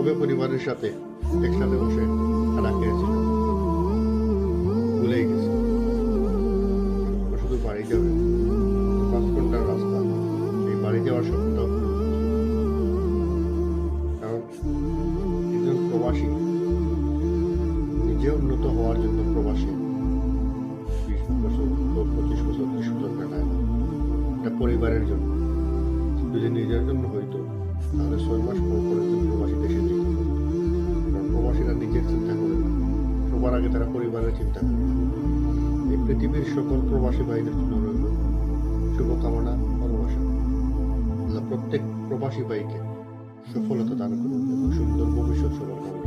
কবে পরিবারের সাথে একসাথে বসে খানা খেয়েছিলাম ভুলেই গেছি। শুধু বাড়ি যাবে, 5 ঘন্টার রাস্তা, এই বাড়ি যাওয়ার স্বপ্নটাও ভুলে গেছি। কারণ একজন প্রবাসী নিজে উন্নত হওয়ার জন্য প্রবাসী 20 বছর, 25 বছর, 30 বছর কাটায় না। এটা পরিবারের জন্য। যদি নিজের জন্য হইতো তাহলে 6 মাস পর পরে একজন প্রবাসী দেশে যেতে হতো। কারণ প্রবাসীরা নিজের চিন্তা করে না, সবার আগে তারা পরিবারের চিন্তা করে। এই পৃথিবীর সকল প্রবাসী ভাইদের জন্য রইল শুভকামনা, ভালোবাসা। আল্লাহ প্রত্যেক প্রবাসী ভাইকে সফলতা দান করুন এবং সুন্দর ভবিষ্যৎ সবার কামনা